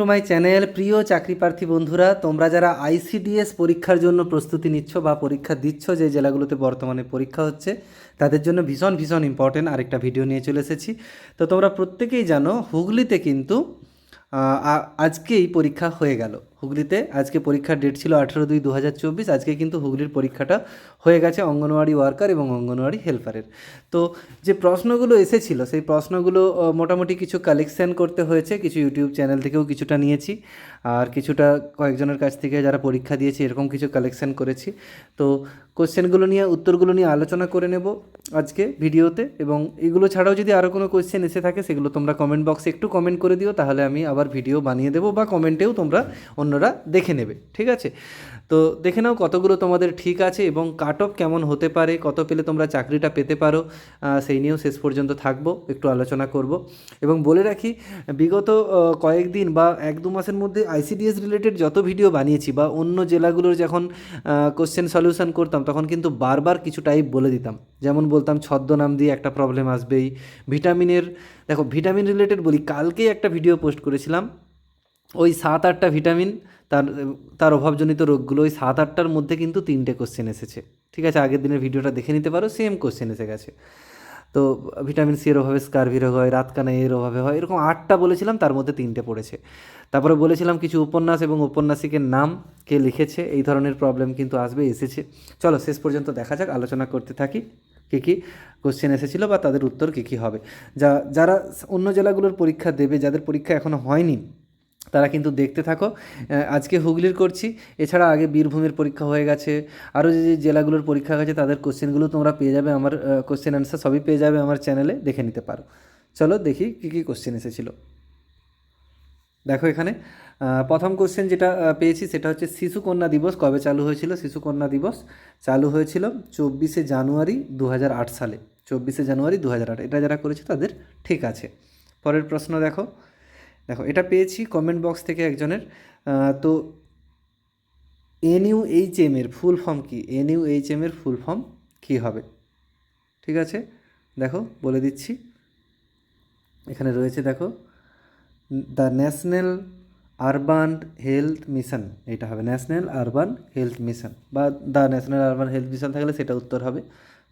To my channel. প্রিয় চাকরি প্রার্থী বন্ধুরা, তোমরা যারা আইসিডিএস পরীক্ষার জন্য প্রস্তুতি নিচ্ছ বা পরীক্ষা দিচ্ছ, যে জেলাগুলোতে বর্তমানে পরীক্ষা হচ্ছে, তাদের জন্য ভীষণ ভীষণ ইম্পর্টেন্ট আরেকটা ভিডিও নিয়ে চলে এসেছি। তো তোমরা প্রত্যেকেই জানো, হুগলিতে কিন্তু আজকেই পরীক্ষা হয়ে গেল। হুগলিতে আজকে পরীক্ষার ডেট ছিল 18/2/2024। আজকে কিন্তু হুগলির পরীক্ষাটা হয়ে গেছে অঙ্গনওয়াড়ি ওয়ার্কার এবং অঙ্গনওয়াড়ি হেল্পারের। তো যে প্রশ্নগুলো এসেছিলো সেই প্রশ্নগুলো মোটামুটি কিছু কালেকশান করতে হয়েছে, কিছু ইউটিউব চ্যানেল থেকেও কিছুটা নিয়েছি, আর কিছুটা কয়েকজনের কাছ থেকে যারা পরীক্ষা দিয়েছে এরকম কিছু কালেকশান করেছি। তো কোশ্চেনগুলো নিয়ে, উত্তরগুলো নিয়ে আলোচনা করে নেব আজকে ভিডিওতে। এবং এগুলো ছাড়াও যদি আরও কোনো কোশ্চেন এসে থাকে সেগুলো তোমরা কমেন্ট বক্সে একটু কমেন্ট করে দিও, তাহলে আমি আবার ভিডিও বানিয়ে দেবো, বা কমেন্টেও তোমরা অন্যরা দেখে নেবে। ঠিক আছে, তো দেখে নাও কতগুলো তোমাদের ঠিক আছে এবং কাট অফ কেমন হতে পারে, কত পেলে তোমরা চাকরিটা পেতে পারো, সেই নিয়েও শেষ পর্যন্ত থাকবো, একটু আলোচনা করব। এবং বলে রাখি, বিগত কয়েকদিন বা 1-2 মাসের মধ্যে আইসিডিএস রিলেটেড যত ভিডিও বানিয়েছি বা অন্য জেলাগুলোর যখন কোশ্চেন সলিউশন করতাম, তখন কিন্তু বারবার কিছু টাইপ বলে দিতাম। যেমন বলতাম ছদ্মনাম দিয়ে একটা প্রবলেম আসবেই। ভিটামিনের, দেখো ভিটামিন রিলেটেড বলি, কালকেই একটা ভিডিও পোস্ট করেছিলাম, ওই 7-8টা ভিটামিন, তার তার অভাবজনিত রোগগুলো, ওই 7-8টার মধ্যে কিন্তু 3টে কোশ্চেন এসেছে। ঠিক আছে, আগের দিনের ভিডিওটা দেখে নিতে পারো, সেম কোশ্চেন এসে গেছে। তো ভিটামিন সি এর অভাবে স্কারভি রোগ হয়, রাতকানা এর অভাবে হয়, এরকম 8টা বলেছিলাম, তার মধ্যে 3টে পড়েছে। তারপরে বলেছিলাম কিছু উপন্যাস এবং উপন্যাসিকের নাম, কে লিখেছে, এই ধরনের প্রবলেম কিন্তু আসবে, এসেছে। চলো শেষ পর্যন্ত দেখা যাক, আলোচনা করতে থাকি কী কী কোশ্চেন এসেছিলো বা তাদের উত্তর কী কী হবে। যারা অন্য জেলাগুলোর পরীক্ষা দেবে, যাদের পরীক্ষা এখনও হয়নি, তারা কিন্তু দেখতে থাকো। আজকে হুগলির করছি, এছাড়া আগে বীরভূমের পরীক্ষা হয়ে গেছে, আরও যে জেলাগুলোর পরীক্ষা গেছে তাদের কোশ্চেনগুলো তোমরা পেয়ে যাবে, আমার কোশ্চেন অ্যান্সার সবই পেয়ে যাবে আমার চ্যানেলে, দেখে নিতে পারো। চলো দেখি কী কী কোশ্চেন এসেছিলো। দেখো এখানে প্রথম কোশ্চেন যেটা পেয়েছি সেটা হচ্ছে, শিশুকন্যা দিবস কবে চালু হয়েছিল? শিশুকন্যা দিবস চালু হয়েছিল 24শে জানুয়ারি 2008 সালে। 24শে জানুয়ারি 2008। এটা যারা করেছে তাদের ঠিক আছে। পরের প্রশ্ন দেখো, দেখো এটা পেয়েছি কমেন্ট বক্স থেকে একজনের। তো NUHM এর ফুল ফর্ম কী? NUHM এর ফুল ফর্ম কী হবে? ঠিক আছে, দেখো বলে দিচ্ছি, এখানে রয়েছে, দেখো, the national urban health mission, এটা হবে ন্যাশনাল আরবান হেলথ মিশন, বা the national urban health mission থাকলে সেটা উত্তর হবে।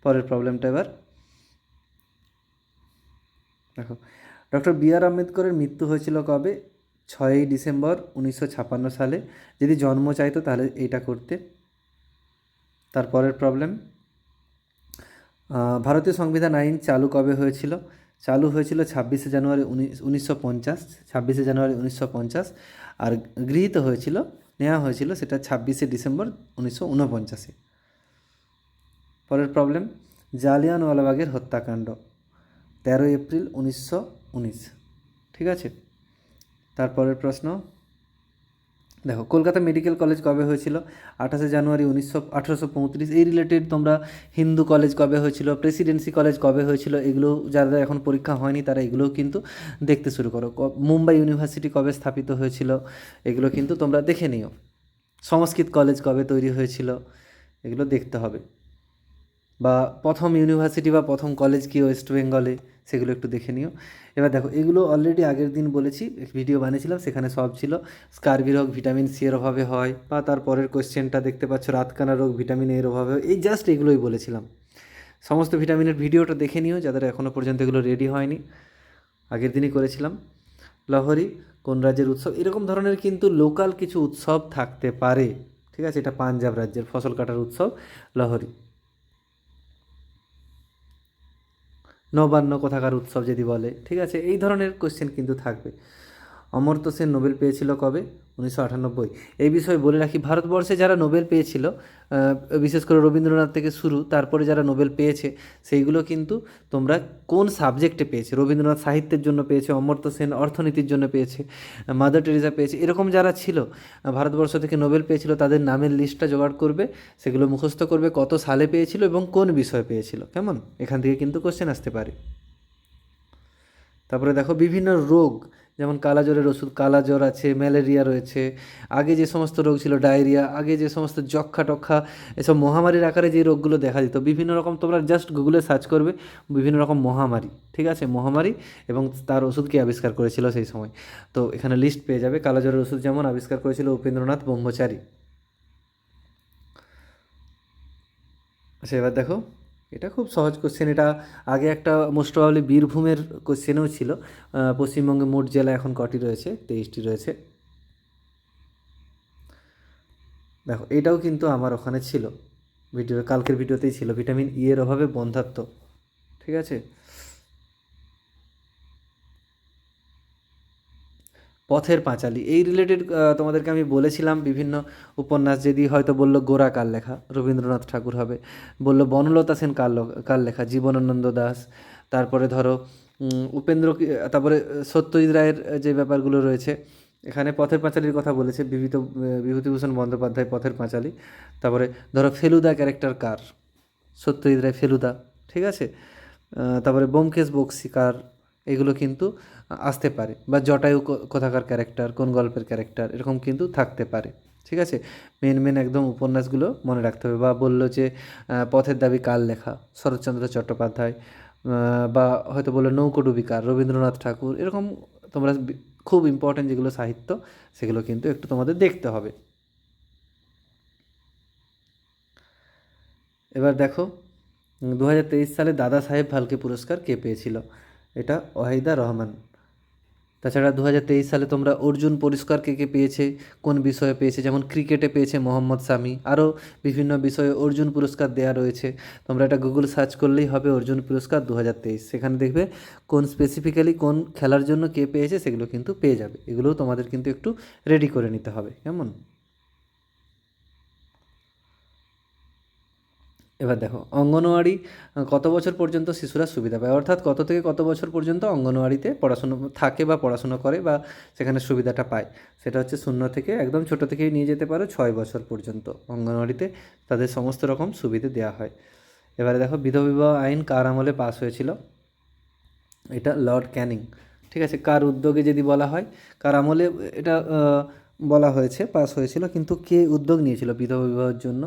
পরের প্রবলেমটা এবার দেখো, ডক্টর BR আম্বেদকরের মৃত্যু হয়েছিল কবে? 6ই ডিসেম্বর 1956 সালে। যদি জন্ম চাইতো তাহলে এইটা করতে। তারপরের প্রবলেম, ভারতীয় সংবিধান আইন চালু কবে হয়েছিল? চালু হয়েছিল 26শে জানুয়ারি 1950, 26শে জানুয়ারি 1950। আর গৃহীত হয়েছিল, নেওয়া হয়েছিল সেটা 26শে ডিসেম্বর 1949-এ। পরের প্রবলেম, জালিয়ানওয়ালাবাগের হত্যাকাণ্ড 13 এপ্রিল 1919। ঠিক আছে, তারপরের প্রশ্ন দেখো, কলকাতা মেডিকেল কলেজ কবে হয়েছিল? 28শে জানুয়ারি 1835। এই রিলেটেড তোমরা হিন্দু কলেজ কবে হয়েছিল, প্রেসিডেন্সি কলেজ কবে হয়েছিল, এগুলো যারা এখন পরীক্ষা হয়নি তারা এগুলোও কিন্তু দেখতে শুরু করো। মুম্বাই ইউনিভার্সিটি কবে স্থাপিত হয়েছিল, এগুলো কিন্তু তোমরা দেখে নিও। সংস্কৃত কলেজ কবে তৈরি হয়েছিল, এগুলো দেখতে হবে। বা প্রথম ইউনিভার্সিটি বা প্রথম কলেজ কি ওয়েস্ট বেঙ্গলে, সেগুলো একটু দেখে নিও। এবার দেখো, এগুলো অলরেডি আগের দিন বলেছি, ভিডিও বানিয়েছিলাম, সেখানে সব ছিল। স্কারভি রোগ ভিটামিন সি এর অভাবে হয়, বা তারপরের কোশ্চেনটা দেখতে পাচ্ছ, রাতকানা রোগ ভিটামিন এর অভাবে হয়, এই জাস্ট এগুলোই বলেছিলাম। সমস্ত ভিটামিনের ভিডিওটা দেখে নিও যাদের এখনও পর্যন্ত এগুলো রেডি হয়নি, আগের দিনই করেছিলাম। লহরি কোন রাজ্যের উৎসব? এরকম ধরনের কিন্তু লোকাল কিছু উৎসব থাকতে পারে। ঠিক আছে, এটা পাঞ্জাব রাজ্যের ফসল কাটার উৎসব লহরি। নবান্ন কোথাকার উৎসব যদি বলে, ঠিক আছে, এই ধরনের কোশ্চেন কিন্তু থাকবে। অমর্ত্য সেন নোবেল পেয়েছিল কবে? 1998। এই বিষয়ে বলে রাখি, ভারতবর্ষে যারা নোবেল পেয়েছিল, বিশেষ করে রবীন্দ্রনাথ থেকে শুরু, তারপরে যারা নোবেল পেয়েছে সেইগুলো কিন্তু তোমরা কোন সাবজেক্টে পেয়েছে। রবীন্দ্রনাথ সাহিত্যের জন্য পেয়েছে, অমর্ত্য সেন অর্থনীতির জন্য পেয়েছে, মাদার টেরেসা পেয়েছে, এরকম যারা ছিল ভারতবর্ষ থেকে নোবেল পেয়েছিল তাদের নামের লিস্টটা জোগাড় করবে, সেগুলো মুখস্থ করবে, কত সালে পেয়েছিল এবং কোন বিষয়ে পেয়েছিল। কেমন, এখান থেকে কিন্তু কোশ্চেন আসতে পারে। তারপরে দেখো, বিভিন্ন রোগ যেমন কালাজ্বরের ওষুধ, কালাজ্বর আছে, ম্যালেরিয়া রয়েছে, আগে যে সমস্ত রোগ ছিল ডায়রিয়া, আগে যে সমস্ত যক্ষা টক্ষা, এসব মহামারীর আকারে যে রোগগুলো দেখা দিত, বিভিন্ন রকম তোমরা জাস্ট গুগলে সার্চ করবে বিভিন্ন রকম মহামারী, ঠিক আছে, মহামারী এবং তার ওষুধ কে আবিষ্কার করেছিল সেই সময়, তো এখানে লিস্ট পেয়ে যাবে। কালাজ্বরের ওষুধ যেমন আবিষ্কার করেছিল উপেন্দ্রনাথ ব্রহ্মচারী। আচ্ছা এবার দেখো, এটা খুব সহজ কোশ্চেন, এটা আগে একটা মোস্ট প্রবাবলি বীরভূমের কোশ্চেনও ছিল। পশ্চিমবঙ্গে মোট জেলা এখন কটি রয়েছে? 23টি রয়েছে। দেখো এটাও কিন্তু আমার ওখানে ছিল, কালকের ভিডিওতেই ছিল, ভিটামিন ই এর অভাবে বন্ধ্যাত্ব, ঠিক আছে। পথের পাঁচালী এই রিলেটেড তোমাদেরকে আমি বলেছিলাম বিভিন্ন উপন্যাস, যদি হয়তো বললো গোরা কার লেখা, রবীন্দ্রনাথ ঠাকুর হবে, বললো বনলতা সেন কার লেখা, জীবনানন্দ দাশ, তারপরে ধরো তারপরে সত্যজিৎ রায়ের যে ব্যাপারগুলো রয়েছে, এখানে পথের পাঁচালীর কথা বলেছে বিভূতিভূষণ বন্দ্যোপাধ্যায় পথের পাঁচালী। তারপরে ধরো ফেলুদা ক্যারেক্টার কার? সত্যজিৎ রায় ফেলুদা, ঠিক আছে। তারপরে ব্যোমকেশ বক্সী কার? এগুলো কিন্তু আসতে পারে, বা জটায়ু কোথাকার ক্যারেক্টার, কোন গল্পের ক্যারেক্টার, এরকম কিন্তু থাকতে পারে, ঠিক আছে। মেন মেন একদম উপন্যাসগুলো মনে রাখতে হবে। বা বললো যে পথের দাবি কার লেখা? শরৎচন্দ্র চট্টোপাধ্যায়। বা হয়তো বললো নৌকোডুবি কার? রবীন্দ্রনাথ ঠাকুর। এরকম তোমরা খুব ইম্পর্ট্যান্ট যেগুলো সাহিত্য, সেগুলো কিন্তু একটু তোমাদের দেখতে হবে। এবার দেখো 2023 সালে দাদা সাহেব ফালকে পুরস্কার কে পেয়েছিল? এটা ওয়াহিদা রহমান। তাছাড়া 2023 সালে তোমরা অর্জুন পুরস্কার কে কে পেয়েছে, কোন বিষয়ে পেয়েছে? যেমন ক্রিকেটে পেয়েছে মোহাম্মদ শামি, আরও বিভিন্ন বিষয়ে অর্জুন পুরস্কার দেওয়া রয়েছে। তোমরা এটা গুগল সার্চ করলেই হবে অর্জুন পুরস্কার 2023, সেখানে দেখবে কোন স্পেসিফিক্যালি কোন খেলার জন্য কে পেয়েছে সেগুলো কিন্তু পেয়ে যাবে। এগুলোও তোমাদের কিন্তু একটু রেডি করে নিতে হবে, কেমন? এবার দেখো অঙ্গনওয়াড়ি কত বছর পর্যন্ত শিশুরা সুবিধা পায়, অর্থাৎ কত থেকে কত বছর পর্যন্ত অঙ্গনওয়াড়িতে পড়াশুনো থাকে বা পড়াশুনো করে বা সেখানে সুবিধাটা পায়? সেটা হচ্ছে 0 থেকে একদম ছোটো থেকেই নিয়ে যেতে পারো 6 বছর পর্যন্ত অঙ্গনওয়াড়িতে তাদের সমস্ত রকম সুবিধে দেওয়া হয়। এবারে দেখো বিধবা বিবাহ আইন কার আমলে পাস হয়েছিল? এটা লর্ড ক্যানিং, ঠিক আছে। কার উদ্যোগে যদি বলা হয়, কার আমলে এটা বলা হয়েছে, পাস হয়েছিল, কিন্তু কে উদ্যোগ নিয়েছিল বিধবা বিবাহের জন্য?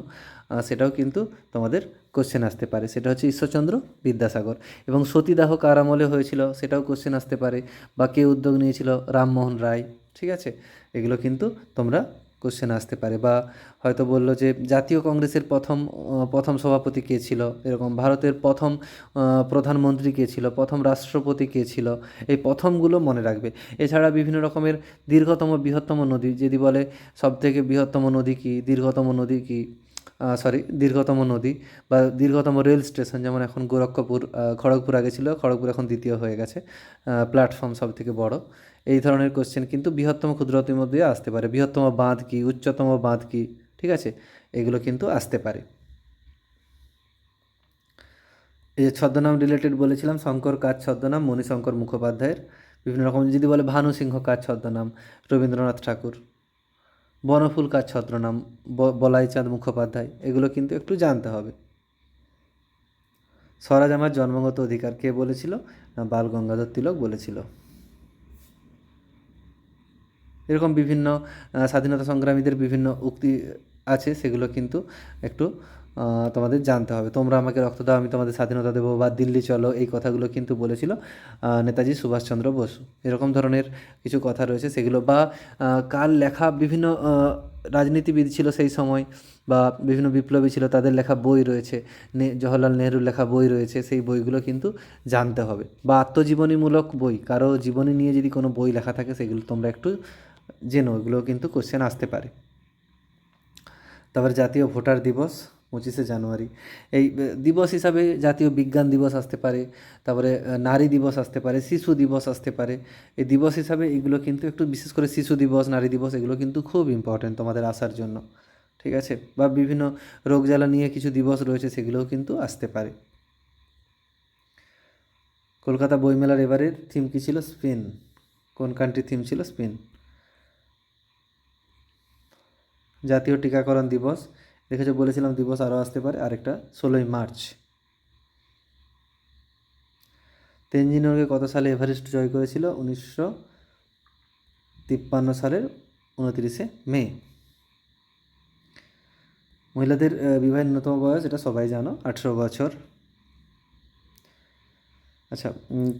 সেটাও কিন্তু তোমাদের কোশ্চেন আসতে পারে। সেটা হচ্ছে ঈশ্বরচন্দ্র বিদ্যাসাগর। এবং সতীদাহ কার আমলে হয়েছিল? সেটাও কোশ্চেন আসতে পারে। বা কে উদ্যোগ নিয়েছিল? রামমোহন রায়, ঠিক আছে। এগুলো কিন্তু তোমরা কোশ্চেন আসতে পারে। বা হয়তো বললো যে জাতীয় কংগ্রেসের প্রথম সভাপতি কে ছিল, এরকম ভারতের প্রথম প্রধানমন্ত্রী কে ছিল, প্রথম রাষ্ট্রপতি কে ছিল, এই প্রথমগুলো মনে রাখবে। এছাড়া বিভিন্ন রকমের দীর্ঘতম বৃহত্তম নদী যদি বলে, সবথেকে বৃহত্তম নদী কী, দীর্ঘতম নদী কী, দীর্ঘতম নদী বা দীর্ঘতম রেল স্টেশন, যেমন এখন গোরক্ষপুর, খড়গপুর আগে ছিল, খড়গপুর এখন দ্বিতীয় হয়ে গেছে, প্ল্যাটফর্ম সব থেকে বড়। এই ধরনের কোশ্চেন কিন্তু বৃহত্তম ক্ষুদ্রতম মধ্যে আসতে পারে। বৃহত্তম বাঁধ কী, উচ্চতম বাঁধ কী, ঠিক আছে, এগুলো কিন্তু আসতে পারে। এই যে ছদ্মনাম রিলেটেড বলেছিলাম, শঙ্কর কাজ ছদ্মনাম মণিশঙ্কর মুখোপাধ্যায়ের। বিভিন্ন রকম যদি বলে ভানু সিংহ কাজ ছদ্মনাম রবীন্দ্রনাথ ঠাকুর। বনফুল কাজ ছদ্মনাম বলাইচাঁদ মুখোপাধ্যায়। এগুলো কিন্তু একটু জানতে হবে। স্বরাজ আমার জন্মগত অধিকার কে বলেছিল? না, বাল গঙ্গাধর তিলক বলেছিল। এরকম বিভিন্ন স্বাধীনতা সংগ্রামীদের বিভিন্ন উক্তি আছে, সেগুলো কিন্তু একটু তোমাদের জানতে হবে। তোমরা আমাকে রক্ত দাও, আমি তোমাদের স্বাধীনতা দেবো, বা দিল্লি চলো, এই কথাগুলো কিন্তু বলেছিল নেতাজি সুভাষচন্দ্র বসু। এরকম ধরনের কিছু কথা রয়েছে সেগুলো। বা কার লেখা বিভিন্ন রাজনীতিবিদ ছিল সেই সময়, বা বিভিন্ন বিপ্লবী ছিল, তাদের লেখা বই রয়েছে, জওহরলাল নেহরুর লেখা বই রয়েছে, সেই বইগুলো কিন্তু জানতে হবে। বা আত্মজীবনীমূলক বই, কারো জীবনী নিয়ে যদি কোনো বই লেখা থাকে সেগুলো তোমরা একটু জেনো, এগুলো কিন্তু কোশ্চেন আসতে পারে। তারপরে জাতীয় ভোটার দিবস 25শে জানুয়ারি, এই দিবস হিসাবে জাতীয় বিজ্ঞান দিবস আসতে পারে। তারপরে নারী দিবস আসতে পারে, শিশু দিবস আসতে পারে। এই দিবস হিসাবে এগুলো কিন্তু একটু, বিশেষ করে শিশু দিবস, নারী দিবস, এগুলো কিন্তু খুব ইম্পর্ট্যান্ট তোমাদের আসার জন্য, ঠিক আছে। বা বিভিন্ন রোগ জ্বালা নিয়ে কিছু দিবস রয়েছে, সেগুলোও কিন্তু আসতে পারে। কলকাতা বইমেলার এবারের থিম কী ছিল? স্পেন। কোন কান্ট্রির থিম ছিল? স্পেন। জাতীয় টিকাকরণ দিবস, দেখেছো বলেছিলাম দিবস আরও আসতে পারে। আরেকটা 16ই মার্চ। তেনজিং নোরগে কত সালে এভারেস্ট জয় করেছিল? 1900 সালের 29 মে। মহিলাদের বিবাহের ন্যূনতম বয়স, এটা সবাই জানো, 18 বছর। আচ্ছা,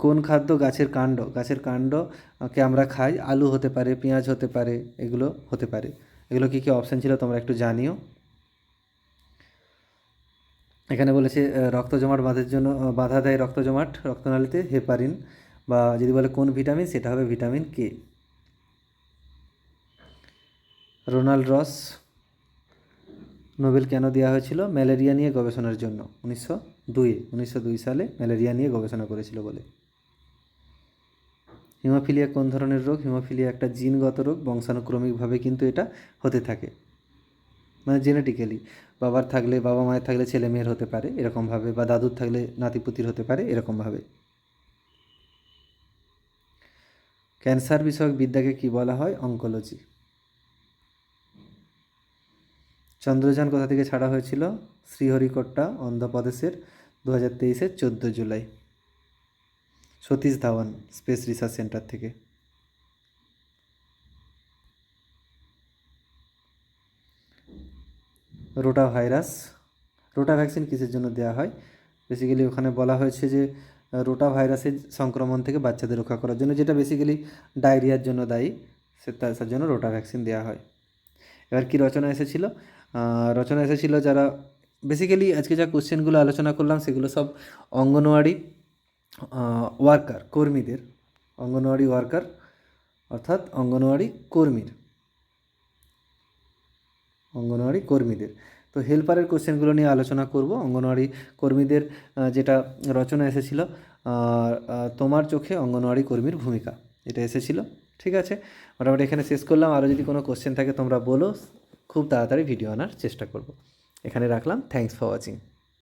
কোন খাদ্য গাছের কাণ্ড, গাছের কাণ্ডকে আমরা খাই? আলু হতে পারে, পেঁয়াজ হতে পারে, এগুলো হতে পারে। এগুলো কী কী অপশান ছিল তোমরা একটু জানিও। এখানে বলেছে রক্ত জমাট বাঁধার জন্য বাধা দেয় রক্ত জমাট রক্তনালীতে হেপারিন, বা যদি বলে কোন ভিটামিন, সেটা হবে ভিটামিন কে। রোনাল্ড রস নোবেল কেন দেওয়া হয়েছিল? ম্যালেরিয়া নিয়ে গবেষণার জন্য। 1902 সালে ম্যালেরিয়া নিয়ে গবেষণা করেছিল বলে। হিমোফিলিয়া কোন ধরনের রোগ? হিমোফিলিয়া একটা জিনগত রোগ, বংশানুক্রমিকভাবে কিন্তু এটা হতে থাকে, মানে জেনেটিক্যালি। বাবা মায়ের থাকলে ছেলে মেয়ের হতে পারে এরকমভাবে, বা দাদুর থাকলে নাতিপুতির হতে পারে এরকমভাবে। ক্যান্সার বিষয়ক বিদ্যাকে কি বলা হয়? অঙ্কোলজি। চন্দ্রযান কোথা থেকে ছাড়া হয়েছিল? শ্রীহরিকোটা, অন্ধ্রপ্রদেশের, 2023-এর 14 July. Satish Dhawan space research centre থেকে। রোটা ভ্যাকসিন কিসের জন্য দেওয়া হয়? বেসিক্যালি ওখানে বলা হয়েছে যে রোটা ভাইরাসের সংক্রমণ থেকে বাচ্চাদের রক্ষা করার জন্য, যেটা বেসিক্যালি ডায়রিয়ার জন্য দায়ী, তার জন্য রোটা ভ্যাকসিন দেওয়া হয়। এবার কি রচনা এসেছিল? যারা বেসিক্যালি আজকে যা কোশ্চেনগুলো আলোচনা করলাম সেগুলো সব অঙ্গনওয়াড়ি কর্মীদের, অঙ্গনওয়াড়ি ওয়ার্কার অর্থাৎ অঙ্গনওয়াড়ি কর্মীদের। তো হেল্পারের কোশ্চেনগুলো নিয়ে আলোচনা করব। অঙ্গনওয়াড়ি কর্মীদের যেটা রচনা এসেছিল, তোমার চোখে অঙ্গনওয়াড়ি কর্মীর ভূমিকা, এটা এসেছিল। ঠিক আছে, মোটামুটি এখানে শেষ করলাম। আরও যদি কোনো কোশ্চেন থাকে তোমরা বলো, খুব তাড়াতাড়ি ভিডিও আনার চেষ্টা করব। এখানে রাখলাম। Thanks for watching.